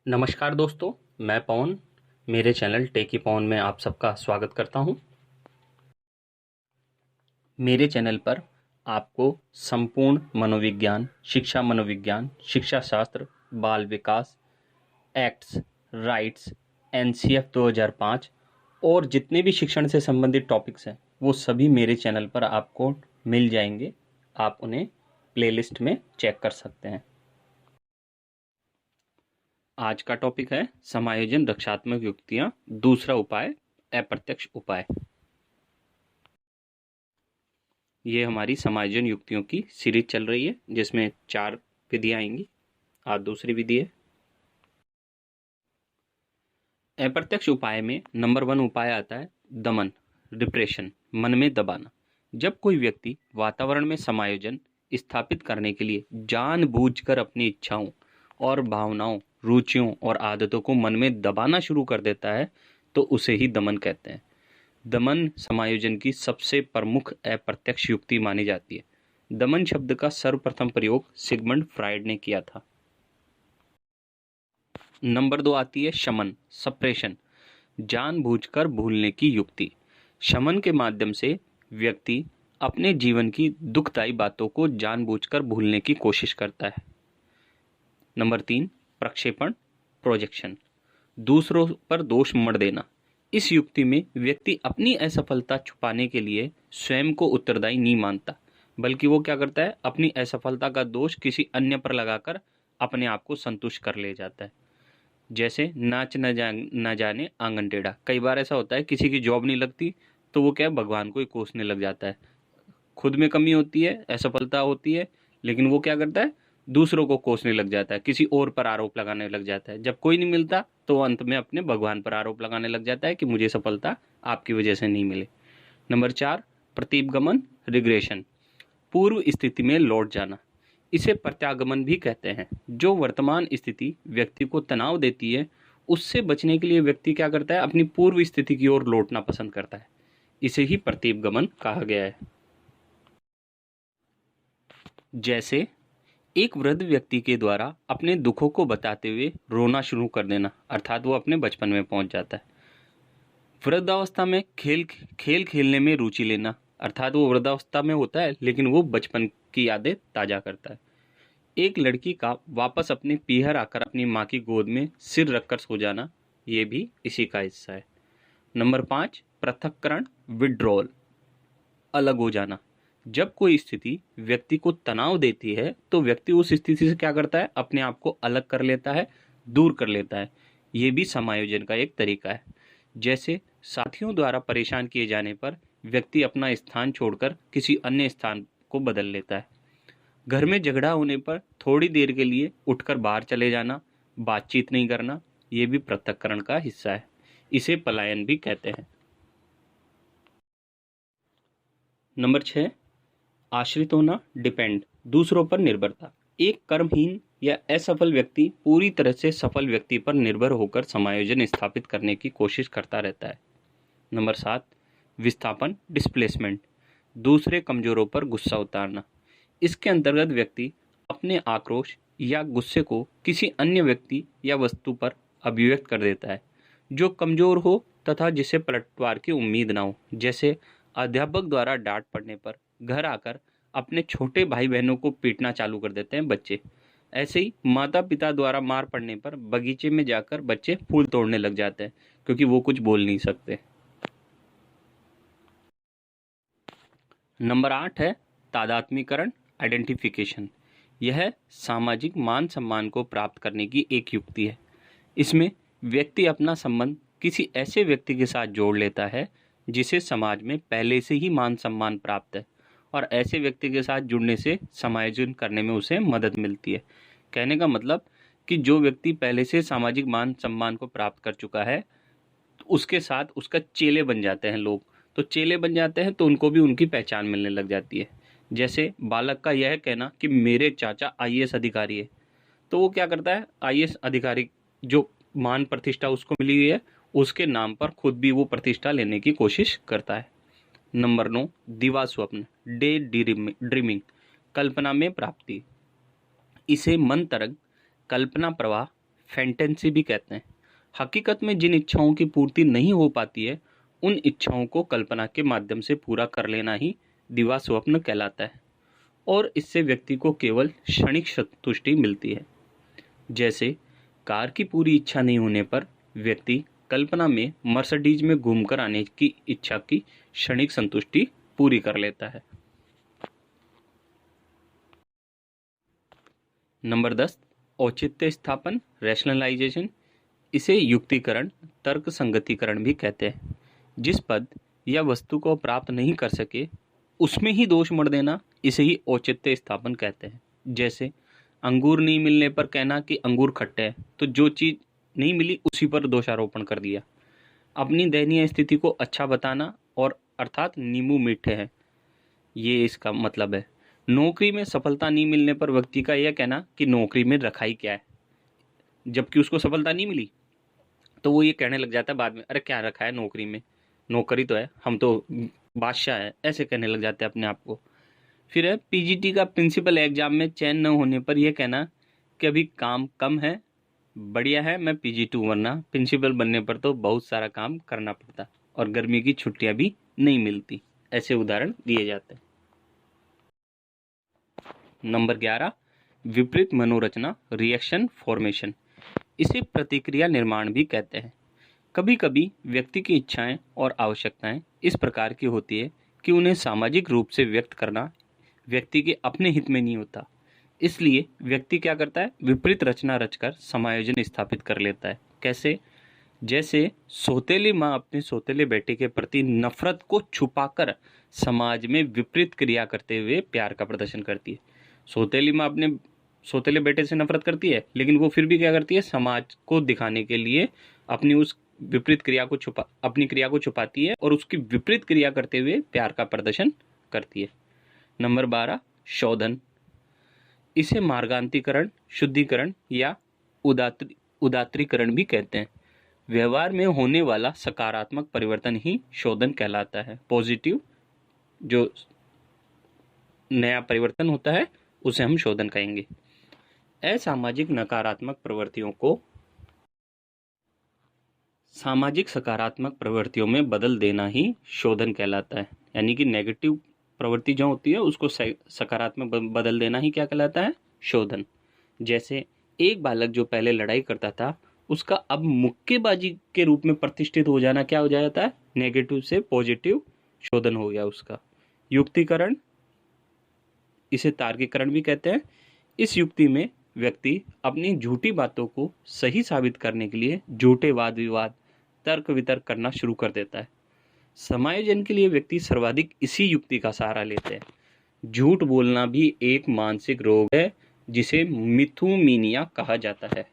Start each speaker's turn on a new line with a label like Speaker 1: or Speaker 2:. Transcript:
Speaker 1: नमस्कार दोस्तों, मैं पवन मेरे चैनल टेकी पवन में आप सबका स्वागत करता हूं। मेरे चैनल पर आपको संपूर्ण मनोविज्ञान, शिक्षा शास्त्र, बाल विकास, एक्ट्स, राइट्स, एनसीएफ 2005 और जितने भी शिक्षण से संबंधित टॉपिक्स हैं वो सभी मेरे चैनल पर आपको मिल जाएंगे। आप उन्हें प्लेलिस्ट में चेक कर सकते हैं। आज का टॉपिक है समायोजन रक्षात्मक युक्तियां, दूसरा उपाय अप्रत्यक्ष उपाय। ये हमारी समायोजन युक्तियों की सीरीज चल रही है जिसमें 4 विधियां आएंगी। आज दूसरी विधि है। अप्रत्यक्ष उपाय में नंबर 1 उपाय आता है दमन, रिप्रेशन, मन में दबाना। जब कोई व्यक्ति वातावरण में समायोजन स्थापित करने के लिए जानबूझकर अपनी इच्छाओं और भावनाओं, रुचियों और आदतों को मन में दबाना शुरू कर देता है तो उसे ही दमन कहते हैं। दमन समायोजन की सबसे प्रमुख अप्रत्यक्ष युक्ति मानी जाती है। दमन शब्द का सर्वप्रथम प्रयोग सिगमंड फ्रायड ने किया था। नंबर 2 आती है शमन, सप्रेशन, जानबूझकर भूलने की युक्ति। शमन के माध्यम से व्यक्ति अपने जीवन की दुखदायी बातों को जानबूझकर भूलने की कोशिश करता है। नंबर 3 प्रक्षेपण, प्रोजेक्शन, दूसरों पर दोष मढ़ देना। इस युक्ति में व्यक्ति अपनी असफलता छुपाने के लिए स्वयं को उत्तरदायी नहीं मानता, बल्कि वो क्या करता है, अपनी असफलता का दोष किसी अन्य पर लगाकर अपने आप को संतुष्ट कर ले जाता है। जैसे नाच न जाने आंगन टेढ़ा। कई बार ऐसा होता है किसी की जॉब नहीं लगती तो वो क्या है, भगवान को ही कोसने लग जाता है। खुद में कमी होती है, असफलता होती है, लेकिन वो क्या करता है, दूसरों को कोसने लग जाता है, किसी और पर आरोप लगाने लग जाता है। जब कोई नहीं मिलता तो वो अंत में अपने भगवान पर आरोप लगाने लग जाता है कि मुझे सफलता आपकी वजह से नहीं मिले। नंबर 4 प्रतीपगमन, रिग्रेशन, पूर्व स्थिति में लौट जाना। इसे प्रत्यागमन भी कहते हैं। जो वर्तमान स्थिति व्यक्ति को तनाव देती है उससे बचने के लिए व्यक्ति क्या करता है, अपनी पूर्व स्थिति की ओर लौटना पसंद करता है। इसे ही प्रतीपगमन कहा गया है। जैसे एक वृद्ध व्यक्ति के द्वारा अपने दुखों को बताते हुए रोना शुरू कर देना, अर्थात वो अपने बचपन में पहुंच जाता है। वृद्धावस्था में खेल खेलने में रुचि लेना, अर्थात वो वृद्धावस्था में होता है लेकिन वो बचपन की यादें ताजा करता है। एक लड़की का वापस अपने पीहर आकर अपनी माँ की गोद में सिर रखकर सो जाना, ये भी इसी का हिस्सा है। नंबर 5 पृथक्करण, विड्रॉल, अलग हो जाना। जब कोई स्थिति व्यक्ति को तनाव देती है तो व्यक्ति उस स्थिति से क्या करता है, अपने आप को अलग कर लेता है, दूर कर लेता है। ये भी समायोजन का एक तरीका है। जैसे साथियों द्वारा परेशान किए जाने पर व्यक्ति अपना स्थान छोड़कर किसी अन्य स्थान को बदल लेता है। घर में झगड़ा होने पर थोड़ी देर के लिए उठकर बाहर चले जाना, बातचीत नहीं करना, ये भी पृथक्करण का हिस्सा है। इसे पलायन भी कहते हैं। नंबर 6 आश्रित होना, डिपेंड, दूसरों पर निर्भरता। एक कर्महीन या असफल व्यक्ति पूरी तरह से सफल व्यक्ति पर निर्भर होकर समायोजन स्थापित करने की कोशिश करता रहता है। नंबर 7 विस्थापन, डिस्प्लेसमेंट, दूसरे कमजोरों पर गुस्सा उतारना। इसके अंतर्गत व्यक्ति अपने आक्रोश या गुस्से को किसी अन्य व्यक्ति या वस्तु पर अभिव्यक्त कर देता है जो कमजोर हो तथा जिसे पलटवार की उम्मीद ना हो। जैसे अध्यापक द्वारा डांट पड़ने पर घर आकर अपने छोटे भाई बहनों को पीटना चालू कर देते हैं बच्चे। ऐसे ही माता पिता द्वारा मार पड़ने पर बगीचे में जाकर बच्चे फूल तोड़ने लग जाते हैं क्योंकि वो कुछ बोल नहीं सकते। नंबर 8 है तादात्मीकरण, आइडेंटिफिकेशन। यह सामाजिक मान सम्मान को प्राप्त करने की एक युक्ति है। इसमें व्यक्ति अपना संबंध किसी ऐसे व्यक्ति के साथ जोड़ लेता है जिसे समाज में पहले से ही मान सम्मान प्राप्त है और ऐसे व्यक्ति के साथ जुड़ने से समायोजन करने में उसे मदद मिलती है। कहने का मतलब कि जो व्यक्ति पहले से सामाजिक मान सम्मान को प्राप्त कर चुका है तो उसके साथ उसका चेले बन जाते हैं लोग। तो चेले बन जाते हैं तो उनको भी उनकी पहचान मिलने लग जाती है। जैसे बालक का यह कहना कि मेरे चाचा आईएएस अधिकारी है, तो वो क्या करता है, आईएएस अधिकारी जो मान प्रतिष्ठा उसको मिली हुई है उसके नाम पर खुद भी वो प्रतिष्ठा लेने की कोशिश करता है। नंबर 9 दिवा स्वप्न, डे ड्रीमिंग, कल्पना में प्राप्ति। इसे मन तरंग, कल्पना प्रवाह, फैंटेसी भी कहते हैं। हकीकत में जिन इच्छाओं की पूर्ति नहीं हो पाती है, उन इच्छाओं को कल्पना के माध्यम से पूरा कर लेना ही दिवा स्वप्न कहलाता है, और इससे व्यक्ति को केवल क्षणिक संतुष्टि मिलती है। जैसे कार की पूरी इच्छा नहीं होने पर व्यक्ति कल्पना में मर्सिडीज में घूमकर आने की इच्छा की क्षणिक संतुष्टि पूरी कर लेता है। नंबर 10, औचित्य स्थापन, रैशनलाइजेशन। इसे युक्तिकरण, तर्क संगतिकरण भी कहते हैं। जिस पद या वस्तु को प्राप्त नहीं कर सके उसमें ही दोष मढ़ देना, इसे ही औचित्य स्थापन कहते हैं। जैसे अंगूर नहीं मिलने पर कहना कि अंगूर खट्टे हैं, तो जो चीज़ नहीं मिली उसी पर दोषारोपण कर दिया। अपनी दयनीय स्थिति को अच्छा बताना, और अर्थात नींबू मीठे हैं, ये इसका मतलब है। नौकरी में सफलता नहीं मिलने पर व्यक्ति का यह कहना कि नौकरी में रखा ही क्या है, जबकि उसको सफलता नहीं मिली, तो वो ये कहने लग जाता है बाद में, अरे क्या रखा है नौकरी में, नौकरी तो है, हम तो बादशाह है, ऐसे कहने लग जाते हैं अपने आप को। फिर है पीजीटी का प्रिंसिपल एग्जाम में चयन न होने पर यह कहना कि अभी काम कम है, बढ़िया है मैं पीजी2, वरना प्रिंसिपल बनने पर तो बहुत सारा काम करना पड़ता और गर्मी की छुट्टियां भी नहीं मिलती। ऐसे उदाहरण दिए जाते हैं। नंबर 11, विपरीत मनोरचना, रिएक्शन फॉर्मेशन। इसे प्रतिक्रिया निर्माण भी कहते हैं। कभी कभी व्यक्ति की इच्छाएं और आवश्यकताएं इस प्रकार की होती है कि उन्हें सामाजिक रूप से व्यक्त करना व्यक्ति के अपने हित में नहीं होता। इसलिए व्यक्ति क्या करता है, विपरीत रचना रचकर समायोजन स्थापित कर लेता है। कैसे? जैसे सौतेली माँ अपने सौतेले बेटे के प्रति नफरत को छुपाकर समाज में विपरीत क्रिया करते हुए प्यार का प्रदर्शन करती है। सौतेली माँ अपने सौतेले बेटे से नफरत करती है, लेकिन वो फिर भी क्या करती है, समाज को दिखाने के लिए अपनी उस विपरीत क्रिया को अपनी क्रिया को छुपाती है और उसकी विपरीत क्रिया करते हुए प्यार का प्रदर्शन करती है। नंबर 12, शोधन। इसे मार्गांतीकरण, शुद्धिकरण या उदात्तीकरण भी कहते हैं। व्यवहार में होने वाला सकारात्मक परिवर्तन ही शोधन कहलाता है। पॉजिटिव जो नया परिवर्तन होता है उसे हम शोधन कहेंगे। असामाजिक नकारात्मक प्रवृत्तियों को सामाजिक सकारात्मक प्रवृत्तियों में बदल देना ही शोधन कहलाता है। यानी कि नेगेटिव प्रवृत्ति जो होती है उसको सकारात्मक बदल देना ही क्या कहलाता है, शोधन। जैसे एक बालक जो पहले लड़ाई करता था उसका अब मुक्केबाजी के रूप में प्रतिष्ठित हो जाना क्या हो जाता है, नेगेटिव से पॉजिटिव शोधन हो गया उसका। युक्तिकरण, इसे तार्किकरण भी कहते हैं। इस युक्ति में व्यक्ति अपनी झूठी बातों को सही साबित करने के लिए झूठे वाद विवाद, तर्क वितर्क करना शुरू कर देता है। समायोजन के लिए व्यक्ति सर्वाधिक इसी युक्ति का सहारा लेते हैं। झूठ बोलना भी एक मानसिक रोग है जिसे मिथुमीनिया कहा जाता है।